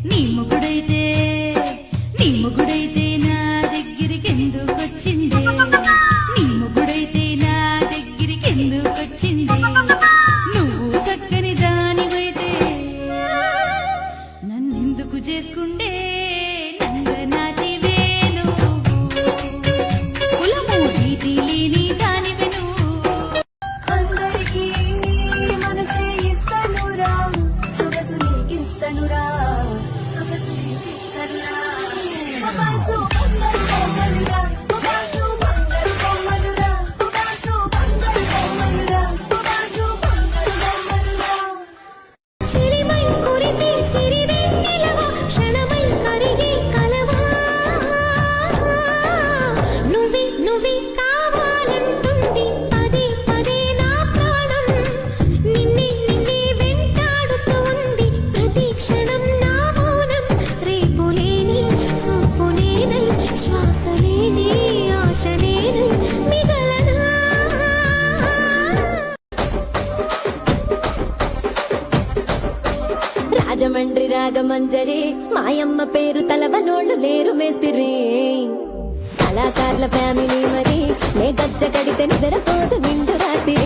నీ మొగుడైతే నా దగ్గరికి ఎందుకొచ్చిండే నీ మొగుడైతే నా దగ్గరికి ఎందుకొచ్చిండే నువ్వు చక్కని దానివైతే నన్నెందుకు చేసుకుండే నంగనాచివే నువ్వు కులము నీతి లేని దానివే నువ్వు అందరికీ మనసే ఇస్తానురా సొగసు నీకిస్తానురా సొగసు నీకిస్తానురా బాసు బంగారు బొమ్మలురా బాసు బంగారు బొమ్మలురా బాసు బంగారు బొమ్మలురా బాసు బంగారు బొమ్మలురా చిలిమై కురిసి సిరివెన్నెలవా క్షణమై కరిగే కలవా నువ్వే కావాలంటుంది పదే పదే నా ప్రాణం నిన్నే వెంటాడుతూ ఉంది ప్రతి క్షణం నా మౌనం రేపు లేని చూపు నేనై శ్వాస లేని ఆశ నేనై మిగలనా రాజమండ్రి రాగమంజరి మాయమ్మ పేరు తలవనోళ్ళు లేరు మేస్తిరి కళాకారుల ఫ్యామిలీ మరి నే గజ్జ కడితే నిద్రపోదు నిండు రాత్రి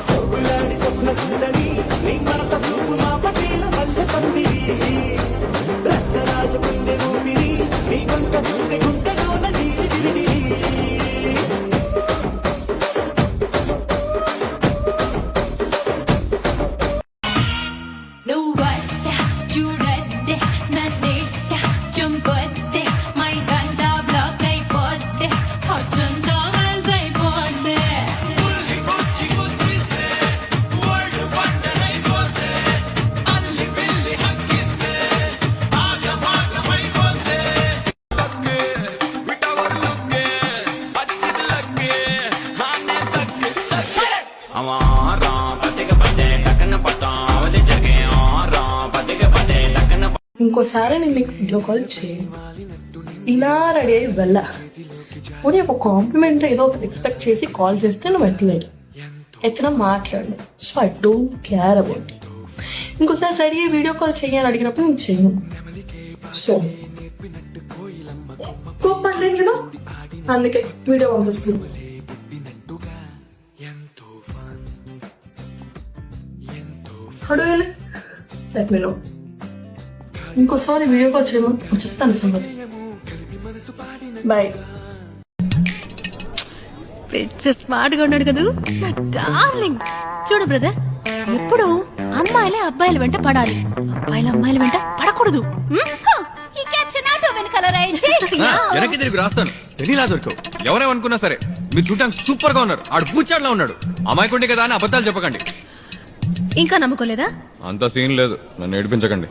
సొగులాడి స్వప్న సుందరి నీ మరత చూపు మా పటేల మల్లె పందిరి రచ్చరాజ పుండె ఊపిరి నీ వంక గుండె గుండెలోన నీరిడిరిడిరి నువ్వట్ట చూడద్దే నన్నేట్ట చంపొద్దే మైకంతా బ్లాక్ అయిపోద్దే హాట్ అండ్ హాట్ అయిపోద్దే పుచ్చి ముద్దిస్తే వరల్డ్ వండర్ అయిపోతే అల్లి బిల్లి హక్కిస్తే ఆగమాగమైపోతే తక్కే విటవర్ లుక్కే అచ్చిది లక్కే హానే తక్కే తక్కే అమారా పతిక పతే టకన పతా అవది జగే ఆరా పతిక పతే టకన ఇంకోసారి నేను నీకు వీడియో కాల్ చేయను ఇలా రెడీ అయ్యి వెళ్ళా పోనీ ఒక కాంప్లిమెంట్ ఏదో ఒకటి ఎక్స్పెక్ట్ చేసి కాల్ చేస్తే నువ్వు ఎత్తలేదు ఎత్తినా మాట్లాడలేదు so I don't care about ఇంకోసారి రెడీ అయ్యి వీడియో కాల్ చేయని అడిగినప్పుడు నేను చేయను సో కోపడలేదు కదా అందుకే వీడియో పంపిస్తుంది అడగలే లెట్ మీ నో ఇంకోసారి వీడియో కాల్ చేయమని నేను చెప్తాను సంగతి బాయ్ పిచ్చ స్మార్ట్గా ఉన్నాడు కదా నా డార్లింగ్ చూడు బ్రదర్ ఎప్పుడు అమ్మాయిలే అబ్బాయిల వెంట పడాలి అబ్బాయిల అమ్మాయిల వెంట పడకూడదు ఈ క్యాప్షన్ ఆటో వెనకాల రాయించి వెనక్కి తిరిగి రాస్తాను తెలియలా దొరకవు ఎవరేమనుకున్నా సరే మీరు చూడటానికి సూపర్ గా ఉన్నారు ఆడు పూచాడులా ఉన్నాడు అమాయకుండే కదా అని అబద్ధాలు చెప్పకండి ఇంకా నమ్ముకోలేదా అంత సీన్ లేదు నన్ను ఏడిపించకండి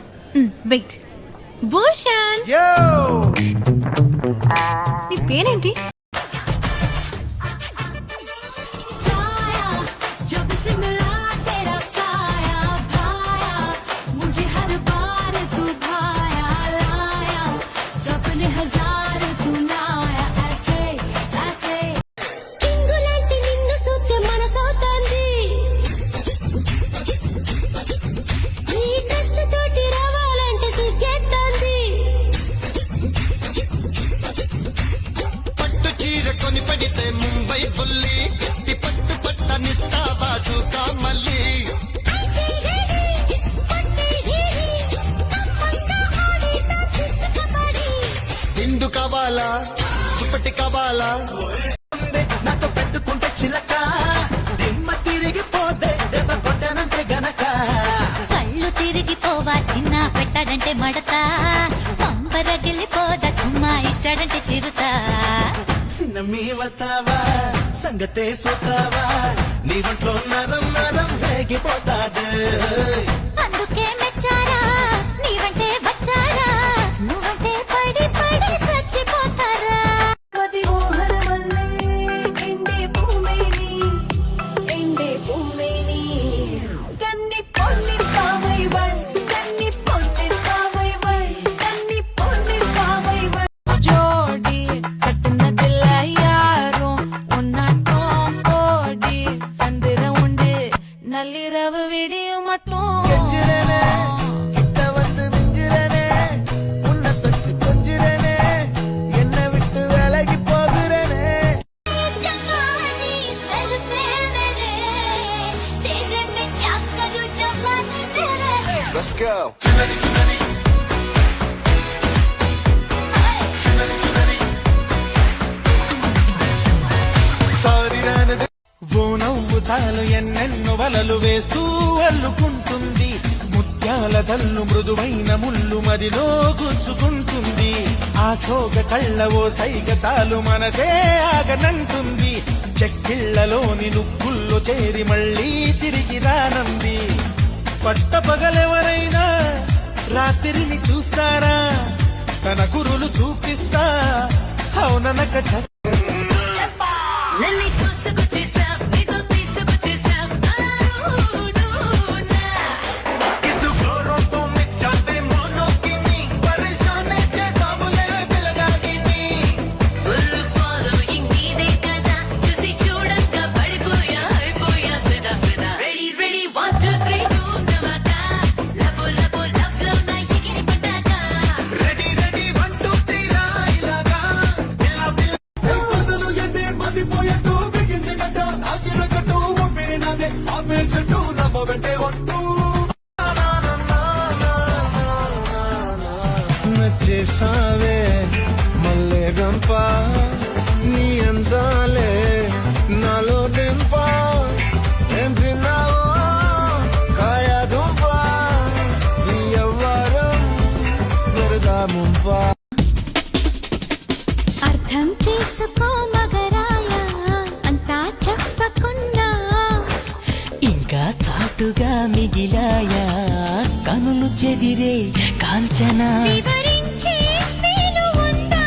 వెయిట్ భూషణ్ నీ పేరేంటి जब से मिला तेरा साया भाया मुझे हर बार तू भाया लाया सपने हजार तू लाया ऐसे ऐसे కింగులాంటి నిన్ను సూత్తే మనసవుతోంది నీ డ్రెస్ తోటి రావాలంటే సిగ్గేస్తోంది పట్టు చీర కొని పడితే ముంబై బుల్లి కట్టి పట్టు పట్టనిస్తా బాజుకా మళ్ళీ నిండు కావాలా దుప్పటి కావాలా నాతో పెట్టుకుంటే చిలక దిమ్మ తిరిగిపోతే దెబ్బ కొట్టానంటే గనక కళ్ళు తిరిగిపోవా చిన్న పెట్టాడంటే మడత పంపరగిలిపోదా చుమ్మా ఇచ్చాడంటే చిరుత చిన్న మీ వతావా సంగతే సోతావా నీ ఒంట్లో నరం నరం రేగిపోతాదే అందుకే మెచ్చారా నీవంటే వచ్చారా నువ్వంటే పడి పడి చచ్చిపోతారా పది మోహన వల్లే ఎండే భూమిని కన్ని పొన్ని కావై వై కన్ని పొన్ని కావై వై కన్ని పొన్ని కావై వై జోడి కట్టిన దిల్ల యారో ఉన్న టోంబోడి సందే காட்டும் கெஞ்சிரனே கிட்ட வந்து மிஞ்சிரனே உன்னை தொட்டு கொஞ்சிரனே என்னை விட்டு விலகி போகிறனே Let's go. సారీ రానది ఓ నవ్వు చాలు ఎన్నెన్నో వలలు వేస్తూ అల్లుకుంటుంది ముత్యాల జల్లు మృదువైన ముళ్ళు మదిలో గుచ్చుకుంటుంది ఆ సోగ కళ్ళ ఓ సైగ చాలు మనసే ఆగనంటుంది చెక్కిళ్లలోని నుక్కుల్లో చేరి మళ్ళీ తిరిగి రానంది పట్ట పగలెవరైనా రాత్రిని చూస్తారా తన కురులు చూపిస్తా అవుననక నన్ను తీసుకొచ్చేసావ్ నీతో తీసుకొచ్చేసావ్ ఫాలోయింగ్ నీదే కదా చూసి చూడంగా పడిపోయా అయిపోయా ఫిదా ఫిదా రెడీ రెడీ 1 2 3 2 నమకా లబో లబో లవ్ లో నా ఎగిరి పడ్డాక రెడీ రెడీ 1 2 3 రాయిలాగా బదులు ఎదే మదిపోయేట్టు బిగించగట్ట నాచిరగట్టు ఊపిరినదే ఆపేసట్టు నమ్మ వెంటే ఒట్టు నచ్చేసావే మల్లె గంప నీ అందాలే నాలో దింప ఏం తిన్నావో కాయా దుంప ఈ ఎవ్వరం వరదా ముంప అర్థం చేసుకో మగరాయ అంతా చెప్పకున్నా ఇంకా చాటుగా మిగిలాయా కనులు చెదిరే కాంచనా వివరించే వీలు ఉందా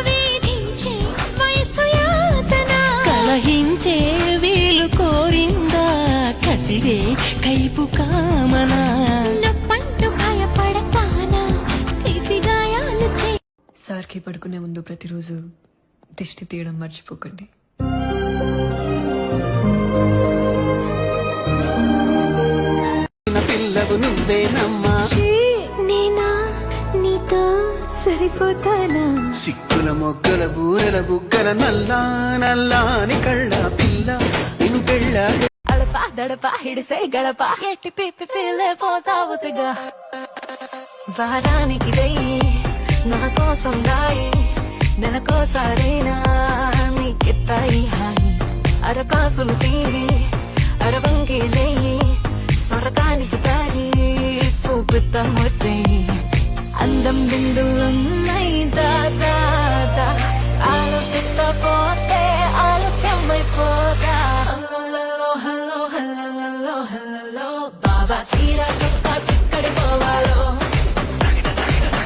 వేధించే వయసు యాతన కలహించే వీలు కోరిందా కసిరే కైపు కామనా నొప్పంటూ భయపడతానా తీపి గాయాలు చే సార్కి పడుకునే ముందు ప్రతిరోజు దిష్టి తీయడం మర్చిపోకండి పిల్లవు నువ్వేనమ్మా నేనా నీతో సరిపోతానా సిక్కుల మొగ్గల బూరెల బుగ్గల నల్లా నల్లాని కళ్ళ పిల్ల నిన్ను పెళ్ళాడు అడపా దడపా హిడిసే గడప ఎట్టి పిప్పి పిల్లే పోతావు తెగ వారానికి వెయ్యి నా కోసం రాయి నెలకోసారైనా నీకెత్తాయి హాయి అరకాసులు తీరి అరవంకి లేయి సొరకానికి తాగి చూపిద్దాం వచ్చేయి అందం బిందులున్నాయి దాదా ఆలోచిస్తపోతే ఆలస్యమైపోతా హలో హలో హలో హలో బాబా సీరా సుక్క సిక్కడి పోవాలో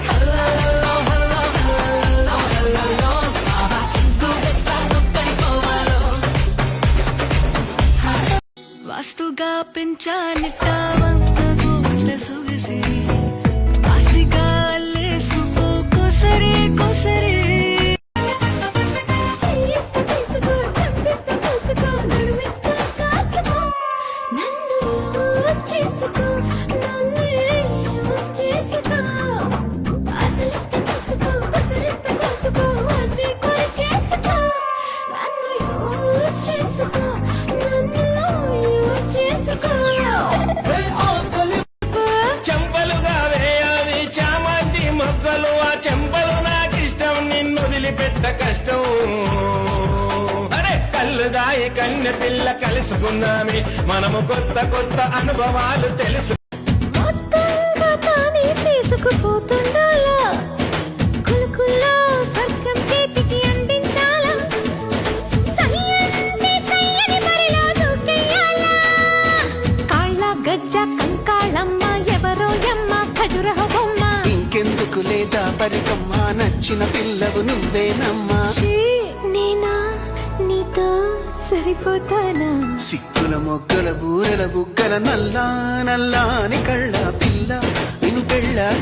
హలో హలో హలో హలో బాబా సిగ్గు నొక్కడి పోవాలో వాస్తుగా పెంచానిట వంద కోట్ల సొగసిరి ఆస్తిగా అల్లేసుకో కోసరే కోసరే చేయిస్తా తీసుకో చంపిస్తా పూసుకో నడుమిస్తా కాసుకో నన్ను యూస్ చేసుకో నన్ను యూస్ చేసుకో అసలిస్తా చూసుకో అసలిస్తా కోసుకో అన్ని కొరికేసుకో నన్ను యూస్ చేసుకో నన్ను యూస్ చేసుకో చెంపలుగా వేయాలి చామంతి మొగ్గలు ఆ చెంపలు నాకిష్టం నిన్ను వదిలిపెట్ట కష్టం అరే కళ్ళు దాయి కన్నె పిల్ల కలుసుకుందామి మనము కొత్త కొత్త అనుభవాలు తెలుసు మొత్తంగా తానే చేసుకుపోతుండాలా కులుకుల్లో స్వర్గం చేతికి అందించాలా సయ్యంటే సయ్యని బరిలో దూకెయ్యాలా కాళ్ళ గజ్జ కంకాళమ్మ ఎవరో యమ్మ ఖజురహ బొమ్మ ఇంకెందుకు లేదా పరికమ్మ నచ్చిన పిల్లవు నువ్వేనమ్మా నేనా నీతో సరిపోతానా సిక్కుల మొగ్గల బూరెల బుగ్గల నల్లా నల్లాని కళ్ళ పిల్ల నిన్ను పెళ్ళాడు